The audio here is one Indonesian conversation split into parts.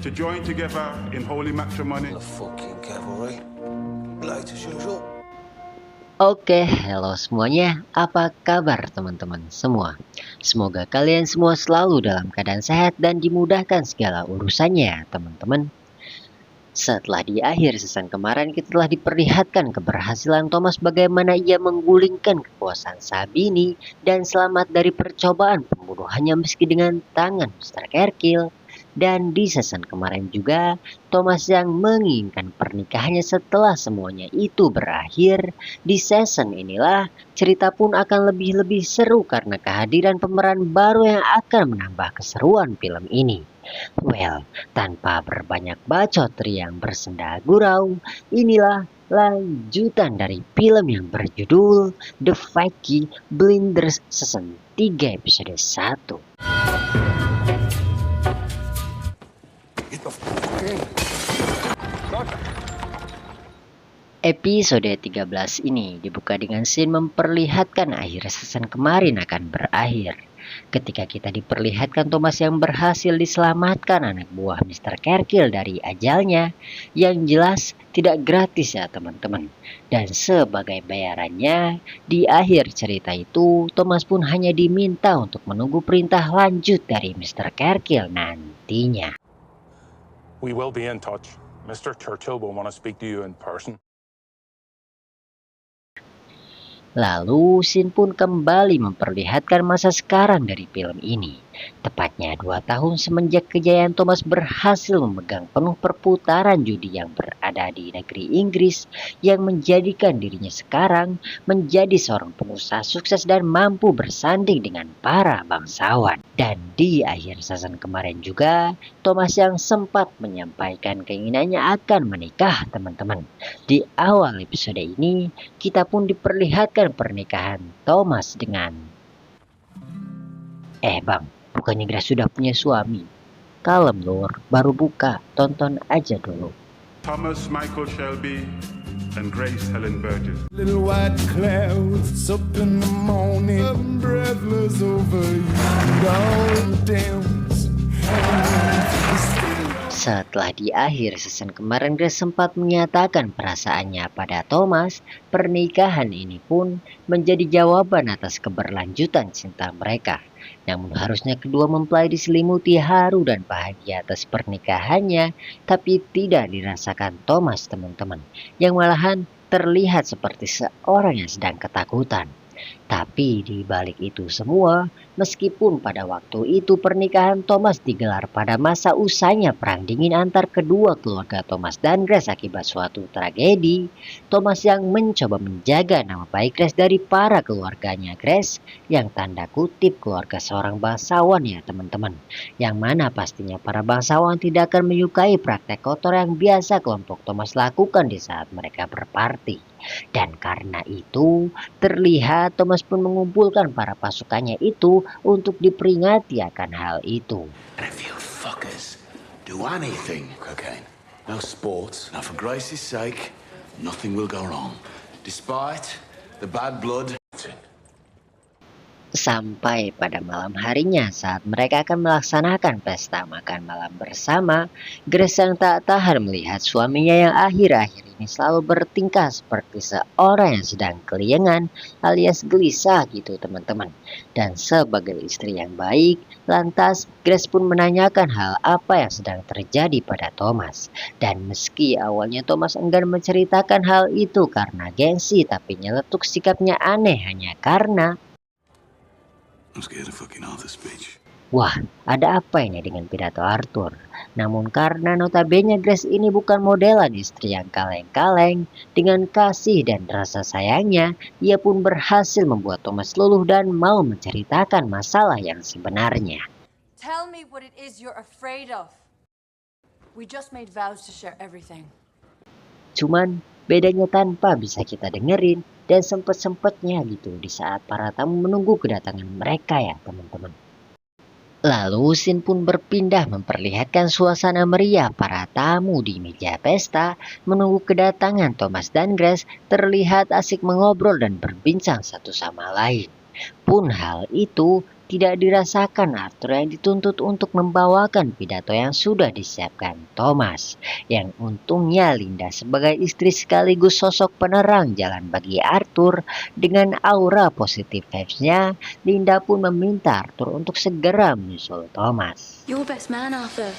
to join together in holy matrimony. The fucking cavalry. Late as usual. Oke, halo semuanya. Apa kabar teman-teman semua? Semoga kalian semua selalu dalam keadaan sehat dan dimudahkan segala urusannya, teman-teman. Setelah di akhir season kemarin, kita telah diperlihatkan keberhasilan Thomas bagaimana ia menggulingkan kekuasaan Sabini dan selamat dari percobaan pembunuhannya meski dengan tangan Mr. Kerkil. Dan di season kemarin juga, Thomas yang menginginkan pernikahannya setelah semuanya itu berakhir. Di season inilah, cerita pun akan lebih seru karena kehadiran pemeran baru yang akan menambah keseruan film ini. Well, tanpa berbanyak bacot yang bersenda gurau, inilah lanjutan dari film yang berjudul The Peaky Blinders Season 3 episode 1. Episode 13 ini dibuka dengan scene memperlihatkan akhir season kemarin akan berakhir. Ketika kita diperlihatkan Thomas yang berhasil diselamatkan anak buah Mr. Kerkil dari ajalnya, yang jelas tidak gratis ya teman-teman. Dan sebagai bayarannya, di akhir cerita itu Thomas pun hanya diminta untuk menunggu perintah lanjut dari Mr. Kerkil nantinya. We will be in touch. Mr. Churchill will want to speak to you in person. Lalu scene pun kembali memperlihatkan masa sekarang dari film ini. Tepatnya 2 tahun semenjak kejayaan Thomas berhasil memegang penuh perputaran judi yang berada di negeri Inggris, yang menjadikan dirinya sekarang menjadi seorang pengusaha sukses dan mampu bersanding dengan para bangsawan. Dan di akhir season kemarin juga, Thomas yang sempat menyampaikan keinginannya akan menikah teman-teman. Di awal episode ini, kita pun diperlihatkan pernikahan Thomas dengan Bang, bukannya Grace sudah punya suami? Kalem lur, baru buka, tonton aja dulu. Thomas Michael Shelby and Grace Helen Burgess. Little white clouds up in the morning, I'm breathless over you and downs. Setelah di akhir season kemarin, Grace sempat menyatakan perasaannya pada Thomas. Pernikahan ini pun menjadi jawaban atas keberlanjutan cinta mereka. Namun harusnya kedua mempelai diselimuti haru dan bahagia atas pernikahannya, tapi tidak dirasakan Thomas teman-teman, yang malahan terlihat seperti seorang yang sedang ketakutan. Tapi di balik itu semua, meskipun pada waktu itu pernikahan Thomas digelar pada masa usainya perang dingin antar kedua keluarga Thomas dan Grace akibat suatu tragedi, Thomas yang mencoba menjaga nama baik Grace dari para keluarganya Grace, yang tanda kutip keluarga seorang bangsawan ya teman-teman, yang mana pastinya para bangsawan tidak akan menyukai praktek kotor yang biasa kelompok Thomas lakukan di saat mereka berparti. Dan karena itu, terlihat Thomas pun mengumpulkan para pasukannya itu untuk diperingati akan hal itu. And if you fuckers do anything, cocaine, no sports, now for Grace's sake, nothing will go wrong. Despite the bad blood. Sampai pada malam harinya saat mereka akan melaksanakan pesta makan malam bersama, Grace yang tak tahan melihat suaminya yang akhir-akhir ini selalu bertingkah seperti seorang yang sedang keliengan alias gelisah gitu teman-teman. Dan sebagai istri yang baik, lantas Grace pun menanyakan hal apa yang sedang terjadi pada Thomas. Dan meski awalnya Thomas enggan menceritakan hal itu karena gengsi, tapi nyeletuk sikapnya aneh hanya karena wah, ada apa ini dengan pidato Arthur? Namun karena notabene Grace ini bukan modelan istri yang kaleng-kaleng, dengan kasih dan rasa sayangnya, ia pun berhasil membuat Thomas luluh dan mau menceritakan masalah yang sebenarnya. Tell me what it is you're afraid of. We just made vows to share everything. Cuman bedanya tanpa bisa kita dengerin dan sempet-sempetnya gitu di saat para tamu menunggu kedatangan mereka ya teman-teman. Lalu scene pun berpindah memperlihatkan suasana meriah para tamu di meja pesta menunggu kedatangan Thomas dan Grace terlihat asik mengobrol dan berbincang satu sama lain. Pun hal itu tidak dirasakan Arthur yang dituntut untuk membawakan pidato yang sudah disiapkan Thomas. Yang untungnya Linda sebagai istri sekaligus sosok penerang jalan bagi Arthur. Dengan aura positif vibes-nya, Linda pun meminta Arthur untuk segera menyusul Thomas. You're best man, Arthur.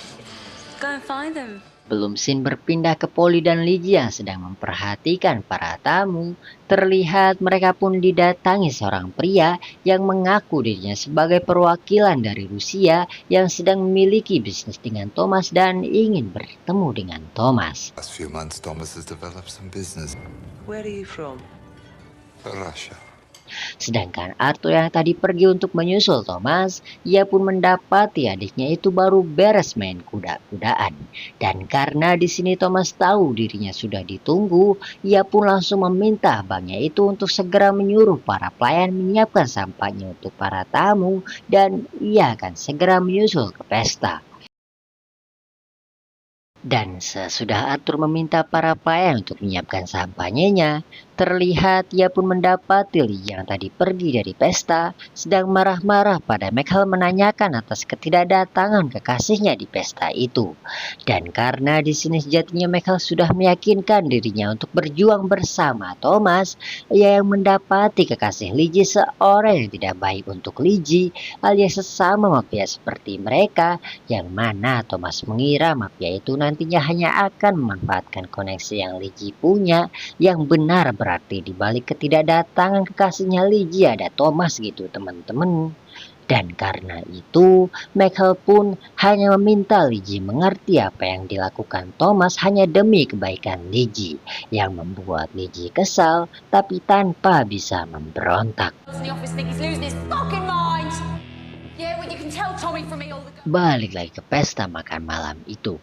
Go and find them. Belum scene berpindah ke Polly dan Liji yang sedang memperhatikan para tamu, terlihat mereka pun didatangi seorang pria yang mengaku dirinya sebagai perwakilan dari Rusia yang sedang memiliki bisnis dengan Thomas dan ingin bertemu dengan Thomas. Last few months, Thomas has developed some business. Where are you from? Russia. Sedangkan Arthur yang tadi pergi untuk menyusul Thomas, ia pun mendapati adiknya itu baru beres main kuda-kudaan. Dan karena di sini Thomas tahu dirinya sudah ditunggu, ia pun langsung meminta abangnya itu untuk segera menyuruh para pelayan menyiapkan sampahnya untuk para tamu dan ia akan segera menyusul ke pesta. Dan sesudah Arthur meminta para pelayan untuk menyiapkan sampahnya, terlihat ia pun mendapati Lee yang tadi pergi dari pesta sedang marah-marah pada Michael menanyakan atas ketidakdatangan kekasihnya di pesta itu. Dan karena di sini sejatinya Michael sudah meyakinkan dirinya untuk berjuang bersama Thomas, ia yang mendapati kekasih Liji seorang yang tidak baik untuk Liji alias sesama mafia seperti mereka, yang mana Thomas mengira mafia itu nantinya hanya akan memanfaatkan koneksi yang Liji punya, yang benar berarti di balik ketidakdatangan kekasihnya Liji ada Thomas gitu teman-teman. Dan karena itu Michael pun hanya meminta Liji mengerti apa yang dilakukan Thomas hanya demi kebaikan Liji, yang membuat Liji kesal tapi tanpa bisa memberontak. Balik lagi ke pesta makan malam itu.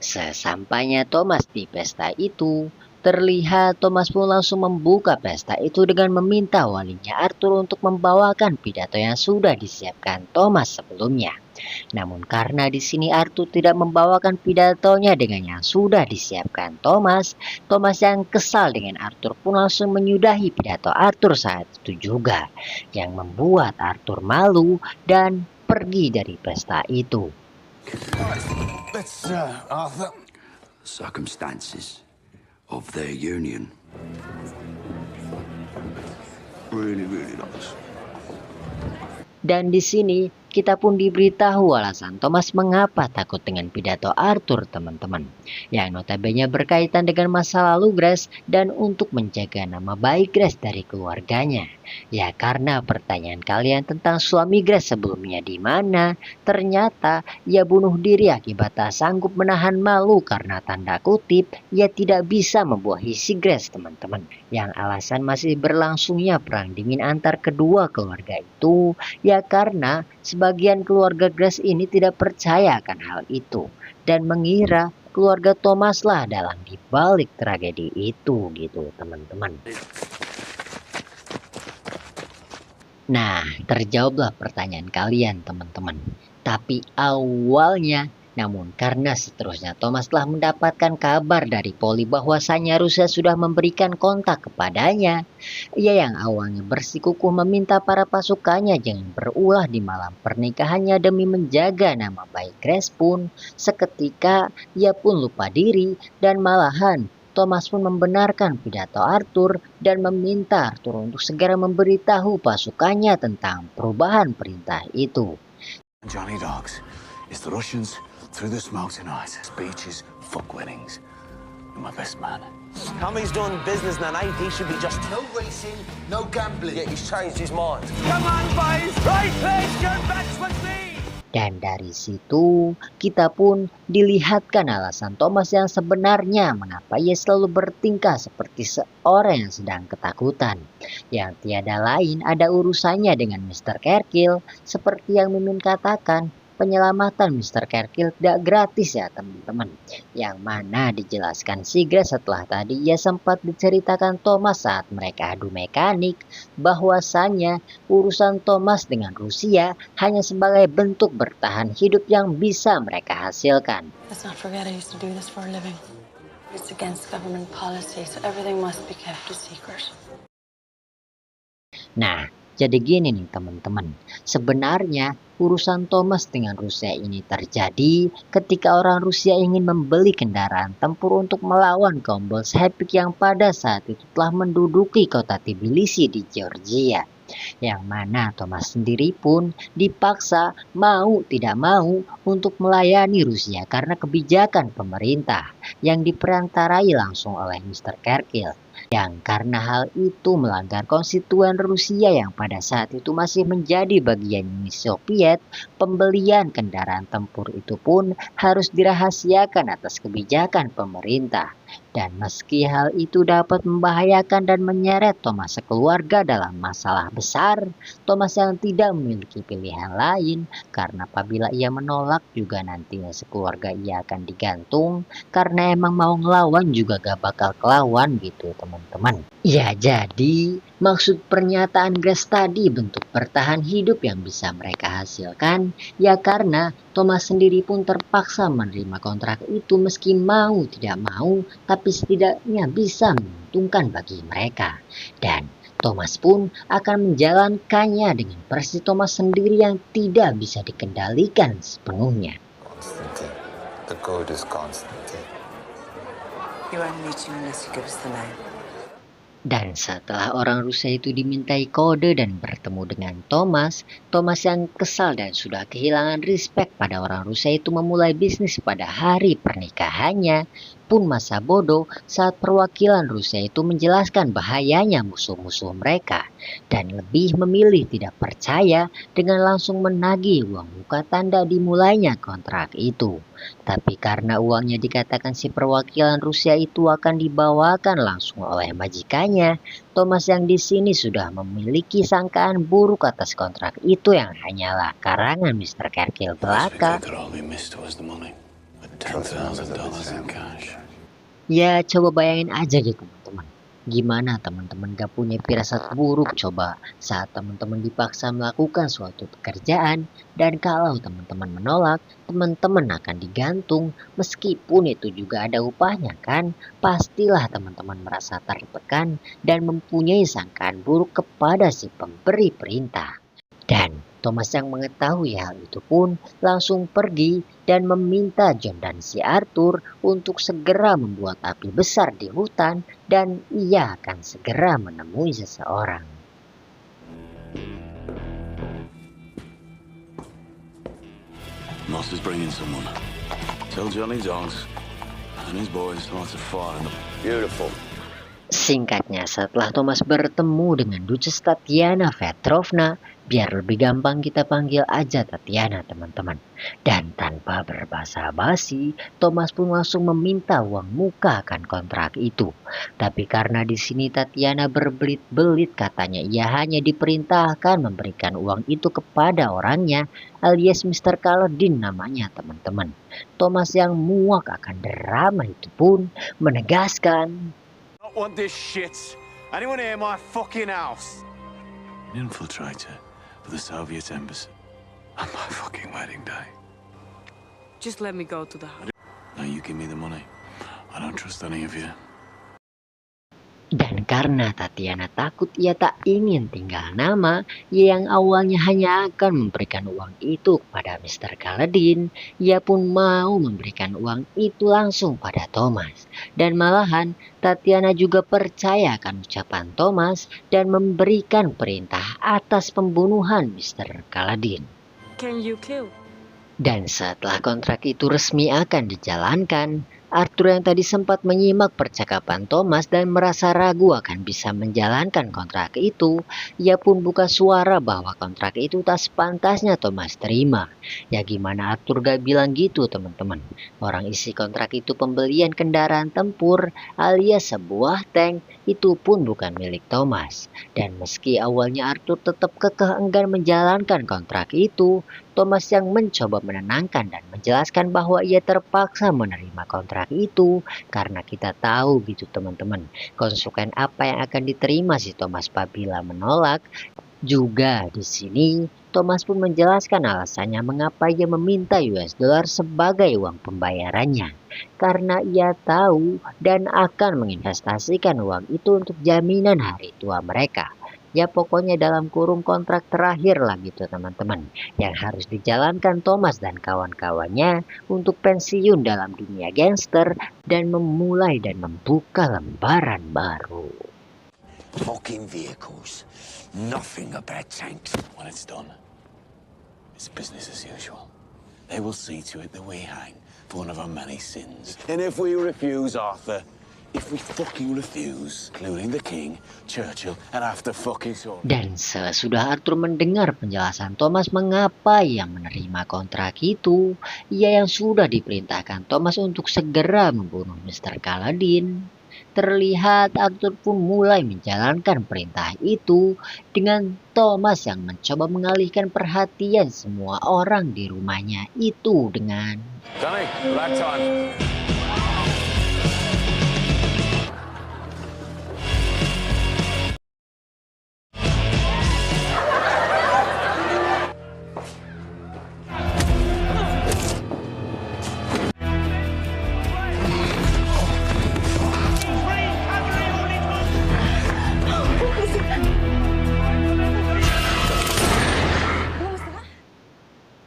Sesampainya Thomas di pesta itu, terlihat Thomas pun langsung membuka pesta itu dengan meminta walinya Arthur untuk membawakan pidato yang sudah disiapkan Thomas sebelumnya. Namun karena di sini Arthur tidak membawakan pidatonya dengan yang sudah disiapkan Thomas, Thomas yang kesal dengan Arthur pun langsung menyudahi pidato Arthur saat itu juga, yang membuat Arthur malu dan pergi dari pesta itu. Let's, Arthur. Circumstances of their union. Really nice. Dan di sini kita pun diberitahu alasan Thomas mengapa takut dengan pidato Arthur teman-teman. Yang notabene berkaitan dengan masa lalu Grace dan untuk menjaga nama baik Grace dari keluarganya. Ya karena pertanyaan kalian tentang suami Grace sebelumnya di mana, ternyata ia bunuh diri akibat tak sanggup menahan malu karena tanda kutip ia tidak bisa membuahi si Grace teman-teman. Yang alasan masih berlangsungnya perang dingin antar kedua keluarga itu ya karena sebagian keluarga Grace ini tidak percaya akan hal itu dan mengira keluarga Thomas lah dalam dibalik tragedi itu gitu teman-teman. Nah, terjawablah pertanyaan kalian teman-teman. Tapi awalnya, namun karena seterusnya Thomas telah mendapatkan kabar dari Polly bahwasanya Rusia sudah memberikan kontak kepadanya. Ia yang awalnya bersikukuh meminta para pasukannya jangan berulah di malam pernikahannya demi menjaga nama baik Grace pun, seketika ia pun lupa diri dan malahan Thomas pun membenarkan pidato Arthur dan meminta Arthur untuk segera memberitahu pasukannya tentang perubahan perintah itu. Johnny Dogs, it's the Russians through the smoke tonight. Speeches, fuck weddings. You're my best man. Tommy's done business in the night. He should be just... No racing, no gambling. Yeah, he's changed his mind. Come on, boys. Right place, your bets with me. Dan dari situ kita pun dilihatkan alasan Thomas yang sebenarnya mengapa ia selalu bertingkah seperti seorang yang sedang ketakutan. Yang tiada lain ada urusannya dengan Mr. Kerkil. Seperti yang Mimin katakan, penyelamatan Mr. Kerkil tidak gratis ya teman-teman. Yang mana dijelaskan si Grace setelah tadi ia sempat diceritakan Thomas saat mereka adu mekanik bahwasannya urusan Thomas dengan Rusia hanya sebagai bentuk bertahan hidup yang bisa mereka hasilkan. Let's not forget I used to do this for a living. It's against government policy, so everything must be kept a secret. Nah, Jadi gini nih teman-teman, sebenarnya urusan Thomas dengan Rusia ini terjadi ketika orang Rusia ingin membeli kendaraan tempur untuk melawan kaum Bolshevik yang pada saat itu telah menduduki kota Tbilisi di Georgia. Yang mana Thomas sendiri pun dipaksa mau tidak mau untuk melayani Rusia karena kebijakan pemerintah yang diperantarai langsung oleh Mr. Churchill. Yang karena hal itu melanggar konstituen Rusia yang pada saat itu masih menjadi bagian Uni Soviet, pembelian kendaraan tempur itu pun harus dirahasiakan atas kebijakan pemerintah. Dan meski hal itu dapat membahayakan dan menyeret Thomas sekeluarga dalam masalah besar, Thomas yang tidak memiliki pilihan lain karena apabila ia menolak juga nantinya sekeluarga ia akan digantung karena emang mau ngelawan juga gak bakal kelawan gitu teman-teman. Ya jadi maksud pernyataan Grace tadi bentuk bertahan hidup yang bisa mereka hasilkan ya karena Thomas sendiri pun terpaksa menerima kontrak itu meski mau tidak mau tapi setidaknya bisa menguntungkan bagi mereka. Dan Thomas pun akan menjalankannya dengan versi Thomas sendiri yang tidak bisa dikendalikan sepenuhnya. Constantine. The code is Constantine. You won't meet him unless you give us the name. Dan setelah orang Rusia itu dimintai kode dan bertemu dengan Thomas, Thomas yang kesal dan sudah kehilangan respect pada orang Rusia itu memulai bisnis pada hari pernikahannya pun masa bodoh saat perwakilan Rusia itu menjelaskan bahayanya musuh-musuh mereka dan lebih memilih tidak percaya dengan langsung menagih uang muka tanda dimulainya kontrak itu. Tapi karena uangnya dikatakan si perwakilan Rusia itu akan dibawakan langsung oleh majikannya, Thomas yang di sini sudah memiliki sangkaan buruk atas kontrak itu yang hanyalah karangan Mr. Churchill belaka. Ya coba bayangin aja gitu teman-teman. Gimana teman-teman gak punya firasat buruk coba saat teman-teman dipaksa melakukan suatu pekerjaan dan kalau teman-teman menolak, teman-teman akan digantung meskipun itu juga ada upahnya kan? Pastilah teman-teman merasa tertekan dan mempunyai sangkaan buruk kepada si pemberi perintah. Dan Thomas yang mengetahui hal itu pun langsung pergi dan meminta John dan si Arthur untuk segera membuat api besar di hutan dan ia akan segera menemui seseorang. Moss is bringing someone. Tell Johnny Dogs and his boys not to fire in the... Beautiful. Singkatnya, setelah Thomas bertemu dengan Duchess Tatiana Petrovna, biar lebih gampang kita panggil aja Tatiana teman-teman. Dan tanpa berbasa-basi, Thomas pun langsung meminta uang muka akan kontrak itu. Tapi karena di sini Tatiana berbelit-belit katanya ia hanya diperintahkan memberikan uang itu kepada orangnya alias Mr. Kaledin namanya teman-teman. Thomas yang muak akan drama itu pun menegaskan, Want this shit? Anyone hear my fucking house? An infiltrator for the Soviet embassy on my fucking wedding day. Just let me go to the house. Now you give me the money. I don't trust any of you. Dan karena Tatiana takut ia tak ingin tinggal nama, ia yang awalnya hanya akan memberikan uang itu kepada Mr. Kaledin, ia pun mau memberikan uang itu langsung pada Thomas. Dan malahan Tatiana juga percaya akan ucapan Thomas dan memberikan perintah atas pembunuhan Mr. Kaledin. Can you kill? Dan setelah kontrak itu resmi akan dijalankan, Arthur yang tadi sempat menyimak percakapan Thomas dan merasa ragu akan bisa menjalankan kontrak itu, ia pun buka suara bahwa kontrak itu tak sepantasnya Thomas terima. Ya gimana Arthur gak bilang gitu teman-teman. Orang isi kontrak itu pembelian kendaraan tempur alias sebuah tank itu pun bukan milik Thomas. Dan meski awalnya Arthur tetap kekeh enggan menjalankan kontrak itu, Thomas yang mencoba menenangkan dan menjelaskan bahwa ia terpaksa menerima kontrak itu karena kita tahu gitu teman-teman konsekuensi apa yang akan diterima si Thomas apabila menolak. Juga di sini Thomas pun menjelaskan alasannya mengapa ia meminta US dollar sebagai uang pembayarannya karena ia tahu dan akan menginvestasikan uang itu untuk jaminan hari tua mereka. Ya pokoknya dalam kurung kontrak terakhir lah gitu teman-teman, yang harus dijalankan Thomas dan kawan-kawannya untuk pensiun dalam dunia gangster dan memulai dan membuka lembaran baru. Fucking vehicles. Nothing about tanks. When it's done, it's business as usual. They will see to it that we hang for one of our many sins. And if we refuse, Arthur, if we fucking refuse, including the King, Churchill, and after fucking so. Dan sesudah Arthur mendengar penjelasan Thomas mengapa ia menerima kontrak itu, ia yang sudah diperintahkan Thomas untuk segera membunuh Mr. Kaladin. Terlihat Arthur pun mulai menjalankan perintah itu dengan Thomas yang mencoba mengalihkan perhatian semua orang di rumahnya itu dengan Danny, back time.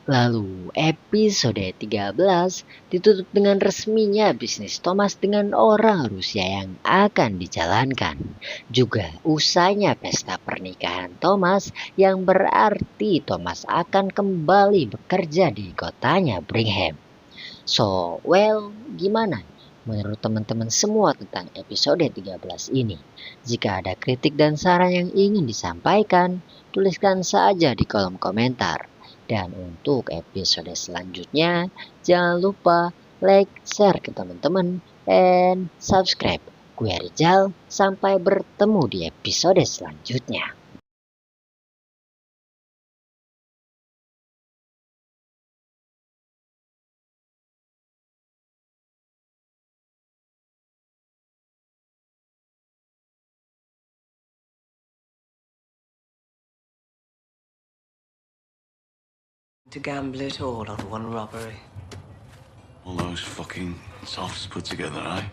Lalu episode 13 ditutup dengan resminya bisnis Thomas dengan orang Rusia yang akan dijalankan. Juga usainya pesta pernikahan Thomas yang berarti Thomas akan kembali bekerja di kotanya Brigham. So, well, gimana menurut teman-teman semua tentang episode 13 ini? Jika ada kritik dan saran yang ingin disampaikan, tuliskan saja di kolom komentar. Dan untuk episode selanjutnya, jangan lupa like, share ke teman-teman, and subscribe. Gue Rizal, sampai bertemu di episode selanjutnya. To gamble it all on one robbery. All those fucking softs put together, eh?